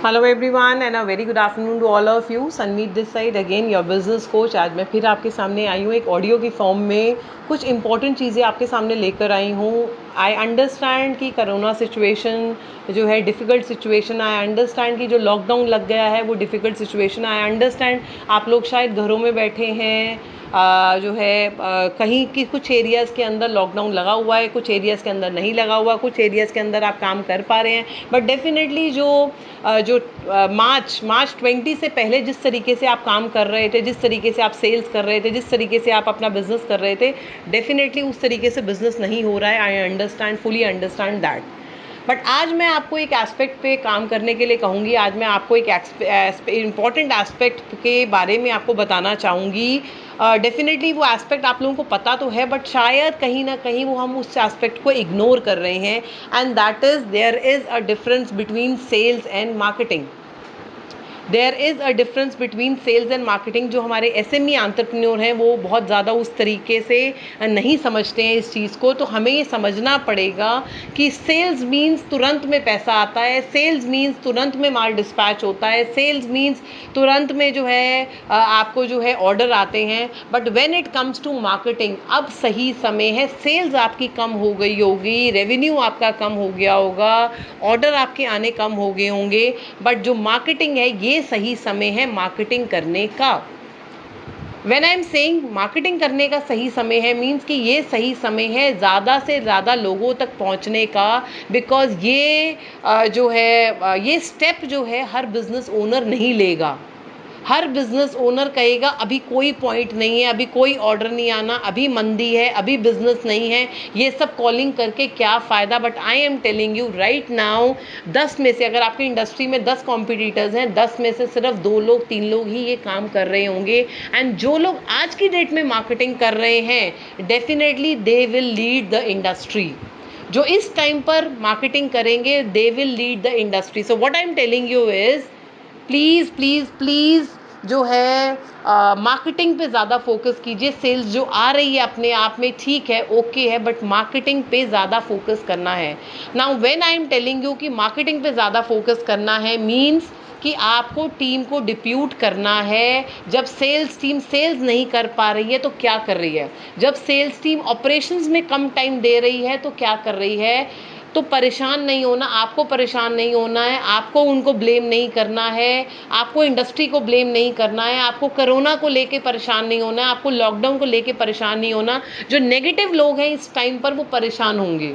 Hello everyone and a very good afternoon to all of you. Sanmeet this side again your business coach. आज मैं फिर आपके सामने आई हूँ एक ऑडियो की फॉर्म में। कुछ इंपॉर्टेंट चीज़ें आपके सामने लेकर आई हूँ। आई अंडरस्टैंड कि कोरोना सिचुएशन जो है डिफ़िकल्ट सिचुएशन। आई अंडरस्टैंड कि जो लॉकडाउन लग गया है वो डिफ़िकल्ट सिचुएशन। आई अंडरस्टैंड आप लोग शायद घरों में बैठे हैं। जो है कहीं की कुछ एरियाज़ के अंदर लॉकडाउन लगा हुआ है, कुछ एरियाज़ के अंदर नहीं लगा हुआ, कुछ एरियाज़ के अंदर आप काम कर पा रहे हैं। बट डेफिनेटली जो मार्च 20 से पहले जिस तरीके से आप काम कर रहे थे, जिस तरीके से आप सेल्स कर रहे थे, जिस तरीके से आप अपना बिजनेस कर रहे थे, डेफिनेटली उस तरीके से बिजनेस नहीं हो रहा है। I understand, fully understand that. But आज मैं आपको एक एस्पेक्ट पे काम करने के लिए कहूँगी। आज मैं आपको एक इम्पॉर्टेंट एस्पेक्ट के बारे में आपको बताना चाहूँगी। डेफिनेटली वो एस्पेक्ट आप लोगों को पता तो है, बट शायद कहीं ना कहीं वो हम उस एस्पेक्ट को इग्नोर कर रहे हैं। And that is there is a difference between sales and marketing. There is a difference between sales and marketing. जो हमारे एसएमई एंटरप्रेन्योर हैं वो बहुत ज़्यादा उस तरीके से नहीं समझते हैं इस चीज़ को। तो हमें ये समझना पड़ेगा कि सेल्स मीन्स तुरंत में पैसा आता है, सेल्स मीन्स तुरंत में माल डिस्पैच होता है, सेल्स मीन्स तुरंत में जो है आपको जो है ऑर्डर आते हैं। But when it comes to marketing, अब सही समय है। सेल्स आपकी कम हो गई होगी, रेवेन्यू आपका कम हो गया होगा, ऑर्डर आपके आने कम हो गए होंगे, बट जो मार्केटिंग है ये सही समय है मार्केटिंग करने का। When I'm saying मार्केटिंग करने का सही समय है, मीन्स कि ये सही समय है ज़्यादा से ज़्यादा लोगों तक पहुंचने का। बिकॉज ये जो है ये स्टेप जो है हर बिजनेस ओनर नहीं लेगा। हर बिजनेस ओनर कहेगा अभी कोई पॉइंट नहीं है, अभी कोई ऑर्डर नहीं आना, अभी मंदी है, अभी बिजनेस नहीं है, ये सब कॉलिंग करके क्या फ़ायदा। But I am telling you right now, 10 में से अगर आपकी इंडस्ट्री में 10 कॉम्पिटिटर्स हैं, 10 में से सिर्फ 2 लोग 3 लोग ही ये काम कर रहे होंगे। एंड जो लोग आज की डेट में मार्केटिंग कर रहे हैं, definitely they will lead the industry. जो इस टाइम पर मार्केटिंग करेंगे, they will lead the industry. So what I am telling you is please please please जो है मार्केटिंग पे ज़्यादा फोकस कीजिए। सेल्स जो आ रही है अपने आप में ठीक है, ओके है, बट मार्केटिंग पे ज़्यादा फोकस करना है। Now when I am telling you कि मार्केटिंग पे ज़्यादा फोकस करना है, मीन्स कि आपको टीम को डिप्यूट करना है। जब सेल्स टीम सेल्स नहीं कर पा रही है तो क्या कर रही है, जब सेल्स टीम ऑपरेशंस में कम टाइम दे रही है तो क्या कर रही है। तो परेशान नहीं होना, आपको परेशान नहीं होना है, आपको उनको ब्लेम नहीं करना है, आपको इंडस्ट्री को ब्लेम नहीं करना है, आपको कोरोना को लेके परेशान नहीं होना है, आपको लॉकडाउन को लेके परेशान नहीं होना। जो नेगेटिव लोग हैं इस टाइम पर वो परेशान होंगे,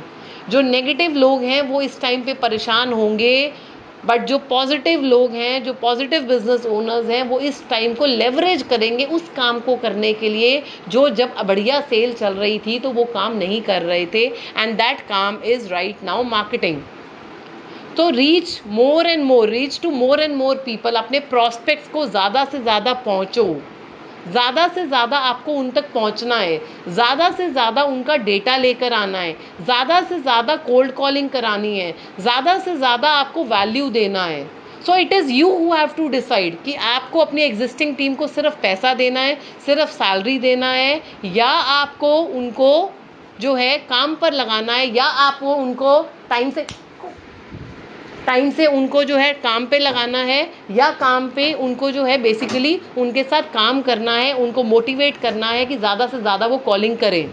जो नेगेटिव लोग हैं वो इस टाइम पे परेशान होंगे। बट जो पॉजिटिव लोग हैं, जो पॉजिटिव बिजनेस ओनर्स हैं, वो इस टाइम को लेवरेज करेंगे उस काम को करने के लिए जो जब बढ़िया सेल चल रही थी तो वो काम नहीं कर रहे थे। एंड दैट काम इज़ राइट नाउ मार्केटिंग। तो reach more and more, reach to more and more people. अपने प्रॉस्पेक्ट्स को ज़्यादा से ज़्यादा पहुँचो, ज़्यादा से ज़्यादा आपको उन तक पहुँचना है, ज़्यादा से ज़्यादा उनका डेटा लेकर आना है, ज़्यादा से ज़्यादा कोल्ड कॉलिंग करानी है, ज़्यादा से ज़्यादा आपको वैल्यू देना है। So it is you who have to decide कि आपको अपनी एग्जिस्टिंग टीम को सिर्फ पैसा देना है, सिर्फ सैलरी देना है, या आपको उनको जो है काम पर लगाना है, या आपको उनको टाइम से उनको जो है काम पे लगाना है, या काम पे उनको जो है बेसिकली उनके साथ काम करना है, उनको मोटिवेट करना है कि ज़्यादा से ज़्यादा वो कॉलिंग करें।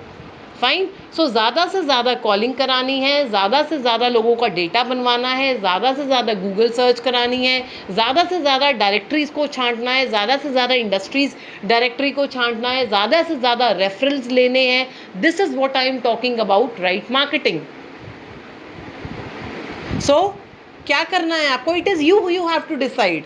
फाइन। सो ज़्यादा से ज़्यादा कॉलिंग करानी है, ज़्यादा से ज़्यादा लोगों का डेटा बनवाना है, ज़्यादा से ज़्यादा गूगल सर्च करानी है, ज़्यादा से ज़्यादा डायरेक्टरीज़ को छांटना है, ज़्यादा से ज़्यादा इंडस्ट्रीज़ डायरेक्टरी को छांटना है, ज़्यादा से ज़्यादा रेफरल्स लेने हैं। This is what I am talking about right marketing. So क्या करना है आपको, it is you have to decide.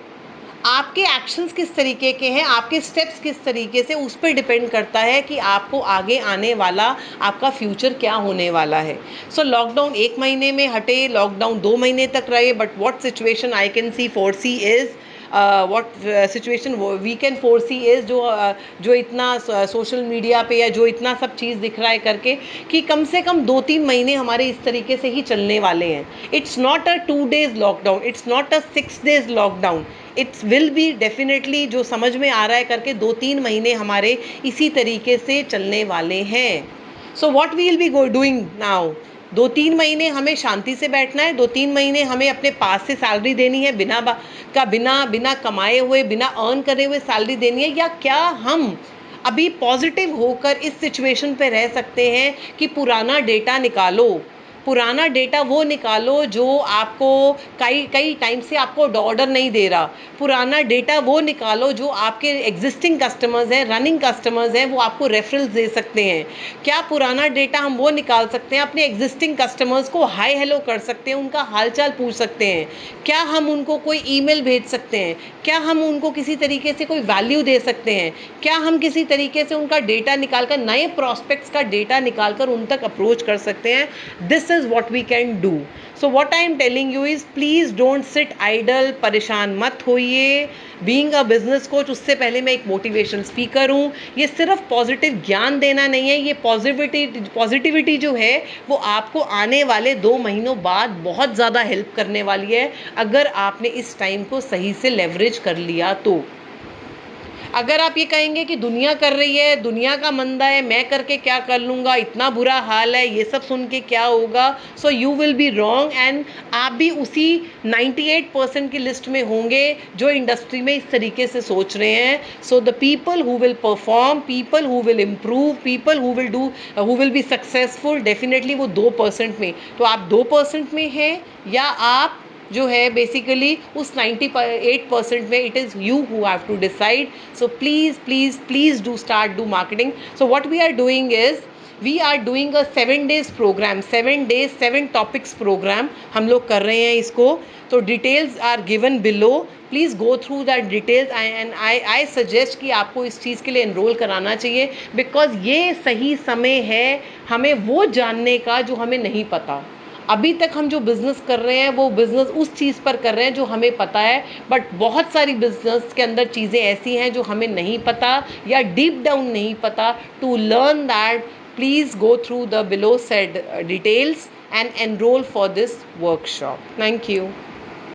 आपके एक्शंस किस तरीके के हैं, आपके स्टेप्स किस तरीके से, उस पर डिपेंड करता है कि आपको आगे आने वाला आपका फ्यूचर क्या होने वाला है। सो लॉकडाउन 1 महीने में हटे, लॉकडाउन 2 महीने तक रहे, but what situation I can see foresee is what situation we can foresee is जो इतना सोशल मीडिया पे या जो इतना सब चीज़ दिख रहा है करके, कि कम से कम 2-3 महीने हमारे इस तरीके से ही चलने वाले हैं। It's not a 2 days lockdown, it's not a 6 days lockdown, it's will be definitely जो समझ में आ रहा है करके 2-3 महीने हमारे इसी तरीके से चलने वाले हैं। So what we will be doing now, 2-3 महीने हमें शांति से बैठना है, 2-3 महीने हमें अपने पास से सैलरी देनी है, बिना कमाए हुए, बिना अर्न करे हुए सैलरी देनी है, या क्या हम अभी पॉजिटिव होकर इस सिचुएशन पे रह सकते हैं कि पुराना डेटा निकालो, पुराना डेटा वो निकालो जो आपको कई कई टाइम से आपको ऑर्डर नहीं दे रहा, पुराना डेटा वो निकालो जो आपके एग्जिस्टिंग कस्टमर्स हैं, रनिंग कस्टमर्स हैं, वो आपको रेफरल्स दे सकते हैं। क्या पुराना डेटा हम वो निकाल सकते हैं, अपने एग्जिस्टिंग कस्टमर्स को हाय हेलो कर सकते हैं, उनका हालचाल पूछ सकते हैं, क्या हम उनको कोई ईमेल भेज सकते हैं, क्या हम उनको किसी तरीके से कोई वैल्यू दे सकते हैं, क्या हम किसी तरीके से उनका डेटा निकालकर, नए प्रॉस्पेक्ट्स का डेटा निकालकर उन तक अप्रोच कर सकते हैं। This is what we can do. So what I am telling you is please don't sit idle, परेशान मत होइए। बीइंग अ बिजनेस कोच, उससे पहले मैं एक मोटिवेशन स्पीकर हूँ। ये सिर्फ पॉजिटिव ज्ञान देना नहीं है, ये पॉजिटिविटी जो है वो आपको आने वाले 2 महीनों बाद बहुत ज़्यादा हेल्प करने वाली है, अगर आपने इस टाइम को सही से लेवरेज कर लिया तो। अगर आप ये कहेंगे कि दुनिया कर रही है, दुनिया का मंदा है, मैं करके क्या कर लूँगा, इतना बुरा हाल है, ये सब सुन के क्या होगा, so you will be wrong, and आप भी उसी 98% की लिस्ट में होंगे जो इंडस्ट्री में इस तरीके से सोच रहे हैं। So the people who will perform, people who will improve, people who will be successful, definitely वो 2% में, तो आप 2% में हैं, या आप जो है बेसिकली उस 98% में, it is you who have to decide. So please please please do start do marketing. So what we are doing is we are doing a 7 days programme, 7 days 7 topics programme हम लोग कर रहे हैं इसको। तो details are given below, please go through that details, and I suggest कि आपको इस चीज़ के लिए एनरोल कराना चाहिए, बिकॉज ये सही समय है हमें वो जानने का जो हमें नहीं पता। अभी तक हम जो बिज़नेस कर रहे हैं वो बिज़नेस उस चीज़ पर कर रहे हैं जो हमें पता है, बट बहुत सारी बिज़नेस के अंदर चीज़ें ऐसी हैं जो हमें नहीं पता या डीप डाउन नहीं पता। To learn that, please go through the below said details and enroll for this workshop. Thank you.